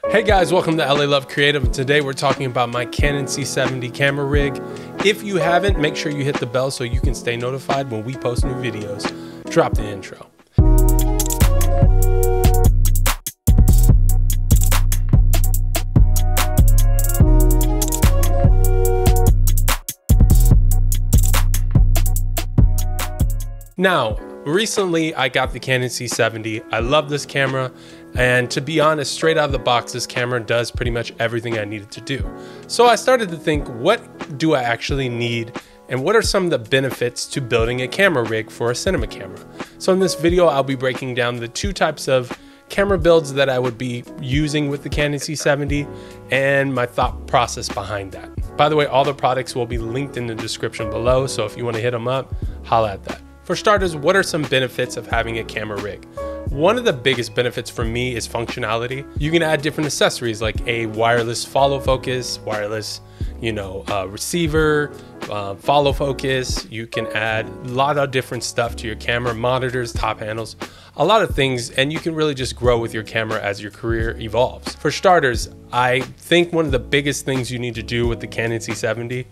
Hey guys, welcome to LA Love Creative, and today we're talking about my Canon C70 camera rig. If you haven't, make sure you hit the bell so you can stay notified when we post new videos. Drop the intro. Now, recently I got the Canon C70. I love this camera, and to be honest, straight out of the box, this camera does pretty much everything I needed to do. So I started to think, what do I actually need, and what are some of the benefits to building a camera rig for a cinema camera? So in this video, I'll be breaking down the two types of camera builds that I would be using with the Canon C70 and my thought process behind that. By the way, all the products will be linked in the description below, so if you want to hit them up, holla at that. For starters, what are some benefits of having a camera rig? One of the biggest benefits for me is functionality. You can add different accessories like a wireless follow focus, wireless, receiver, follow focus. You can add a lot of different stuff to your camera, monitors, top handles, a lot of things, and you can really just grow with your camera as your career evolves. For starters, I think one of the biggest things you need to do with the Canon C70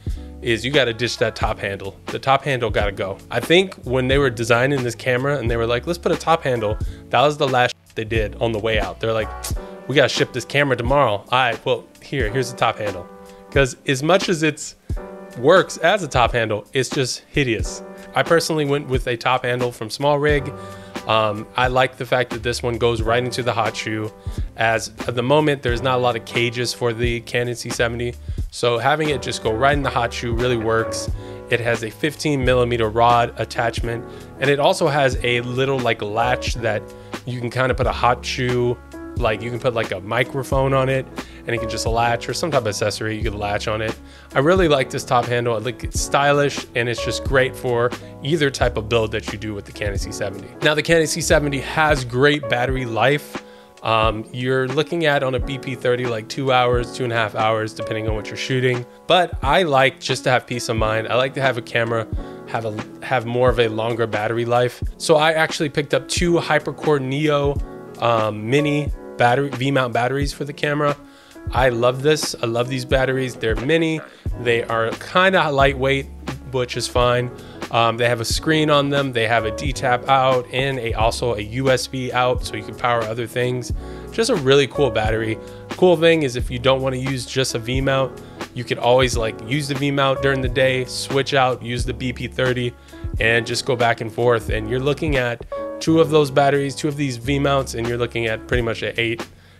is you got to ditch that top handle. The top handle got to go. I think when they were designing this camera and they were like, let's put a top handle, that was the last they did on the way out. They're like, we got to ship this camera tomorrow. All right, well, here's the top handle. Because as much as it works as a top handle, it's just hideous. I personally went with a top handle from Small Rig. I like the fact that this one goes right into the hot shoe, as at the moment there's not a lot of cages for the Canon C70, so having it just go right in the hot shoe really works. It has a 15mm rod attachment, and it also has a little like latch that you can kind of put a hot shoe, like you can put like a microphone on it and it can just latch, or some type of accessory you could latch on it. I really like this top handle. I think it's stylish, and it's just great for either type of build that you do with the Canon C70. Now the Canon C70 has great battery life. You're looking at on a BP30 like 2 hours, 2.5 hours, depending on what you're shooting. But I like, just to have peace of mind, I like to have a camera have more of a longer battery life. So I actually picked up two HyperCore Neo mini V-mount batteries for the camera. I love this. I love these batteries. They're mini. They are kind of lightweight, which is fine. They have a screen on them. They have a D-tap out and also a USB out, so you can power other things. Just a really cool battery. Cool thing is, if you don't want to use just a V-mount, you could always like use the V-mount during the day, switch out, use the BP30, and just go back and forth. And you're looking at two of those batteries, two of these V-mounts, and you're looking at pretty much an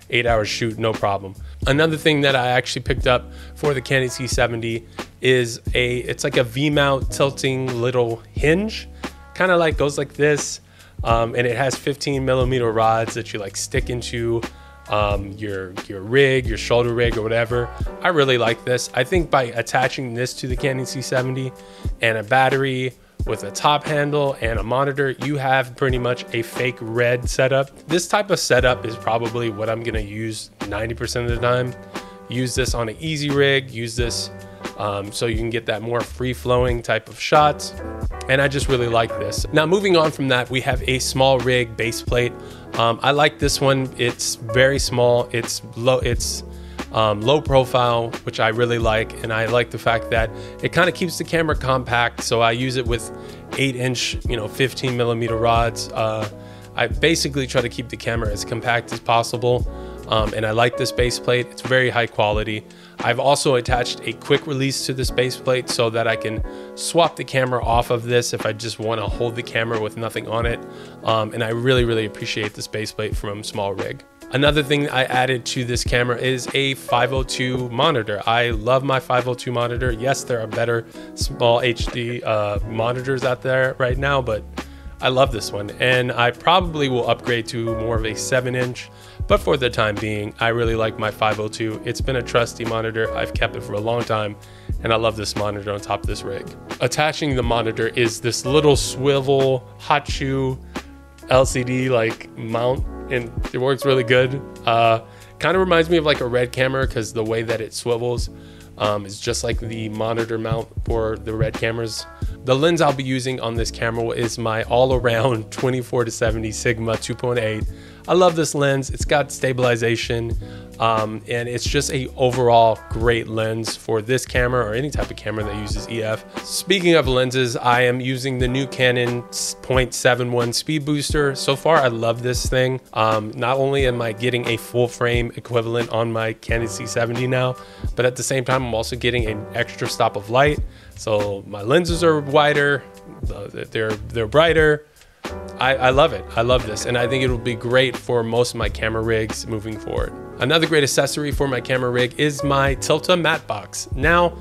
8-hour shoot, no problem. Another thing that I actually picked up for the Canon C70 is it's like a V-mount tilting little hinge, kind of like goes like this, and it has 15mm rods that you like stick into your rig, your shoulder rig or whatever. I really like this. I think by attaching this to the Canon C70 and a battery with a top handle and a monitor, you have pretty much a fake red setup. This type of setup is probably what I'm gonna use 90% of the time. Use this on an easy rig, use this so you can get that more free-flowing type of shots. And I just really like this. Now moving on from that, we have a Small Rig base plate. I like this one. It's very small, it's low profile, which I really like, and I like the fact that it kind of keeps the camera compact. So I use it with 8-inch 15mm rods. I basically try to keep the camera as compact as possible, and I like this base plate. It's very high quality. I've also attached a quick release to this base plate so that I can swap the camera off of this if I just want to hold the camera with nothing on it, and I really appreciate this base plate from Small Rig. Another thing I added to this camera is a 502 monitor. I love my 502 monitor. Yes, there are better small HD monitors out there right now, but I love this one, and I probably will upgrade to more of a 7-inch, but for the time being, I really like my 502. It's been a trusty monitor. I've kept it for a long time, and I love this monitor on top of this rig. Attaching the monitor is this little swivel hot shoe LCD like mount, and it works really good. Kind of reminds me of like a Red camera, because the way that it swivels is just like the monitor mount for the Red cameras. The lens I'll be using on this camera is my all-around 24-70 Sigma 2.8. I love this lens. It's got stabilization, and it's just a overall great lens for this camera or any type of camera that uses EF. Speaking of lenses, I am using the new Canon .71 speed booster. So far, I love this thing. Not only am I getting a full frame equivalent on my Canon C70 now, but at the same time, I'm also getting an extra stop of light. So my lenses are wider, they're brighter. I love it. I love this, and I think it'll be great for most of my camera rigs moving forward. Another great accessory for my camera rig is my Tilta Matte Box. Now,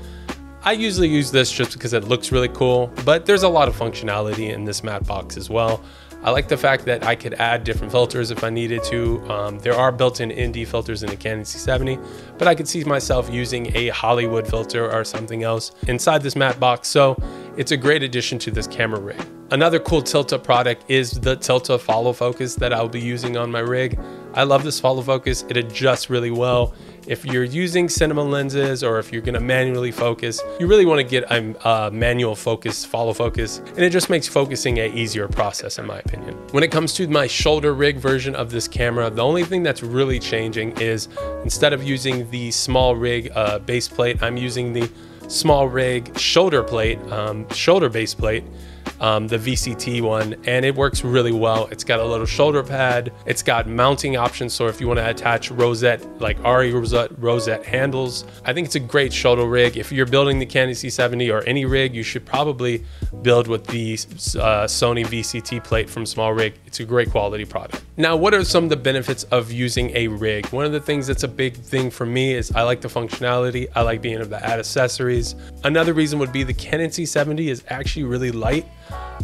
I usually use this just because it looks really cool, but there's a lot of functionality in this matte box as well. I like the fact that I could add different filters if I needed to. There are built-in ND filters in the Canon C70, but I could see myself using a Hollywood filter or something else inside this matte box, so it's a great addition to this camera rig. Another cool Tilta product is the Tilta follow focus that I'll be using on my rig. I love this follow focus. It adjusts really well. If you're using cinema lenses or if you're gonna manually focus, you really wanna get a manual focus, follow focus, and it just makes focusing an easier process in my opinion. When it comes to my shoulder rig version of this camera, the only thing that's really changing is instead of using the small rig base plate, I'm using the small rig shoulder plate, shoulder base plate, the VCT one, and it works really well. It's got a little shoulder pad. It's got mounting options, so if you want to attach rosette, like RE rosette handles, I think it's a great shoulder rig. If you're building the Canon C70 or any rig, you should probably build with the Sony VCT plate from Small Rig. It's a great quality product. Now, what are some of the benefits of using a rig? One of the things that's a big thing for me is I like the functionality. I like being able to add accessories. Another reason would be the Canon C70 is actually really light.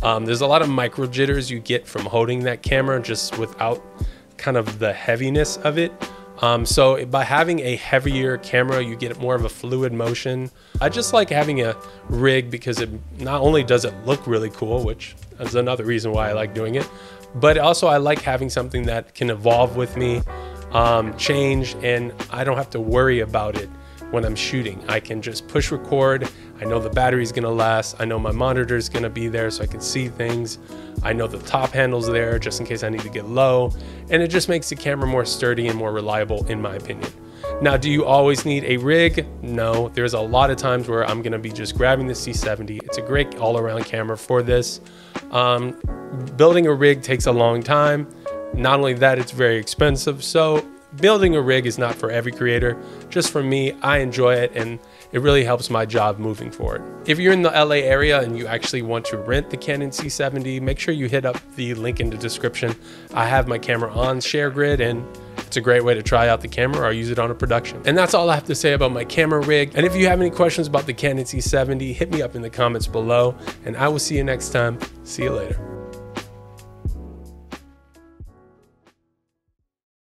There's a lot of micro jitters you get from holding that camera just without kind of the heaviness of it. So by having a heavier camera, you get more of a fluid motion. I just like having a rig because it not only does it look really cool, which is another reason why I like doing it, but also I like having something that can evolve with me, change, and I don't have to worry about it when I'm shooting. I can just push record. I know the battery's gonna last. I know my monitor's gonna be there so I can see things. I know the top handle's there just in case I need to get low. And it just makes the camera more sturdy and more reliable in my opinion. Now, do you always need a rig? No, there's a lot of times where I'm gonna be just grabbing the C70. It's a great all-around camera for this. Building a rig takes a long time. Not only that, it's very expensive. So building a rig is not for every creator. Just for me, I enjoy it and it really helps my job moving forward. If you're in the LA area and you actually want to rent the Canon C70, make sure you hit up the link in the description. I have my camera on ShareGrid and it's a great way to try out the camera or use it on a production. And that's all I have to say about my camera rig. And if you have any questions about the Canon C70, hit me up in the comments below and I will see you next time. See you later.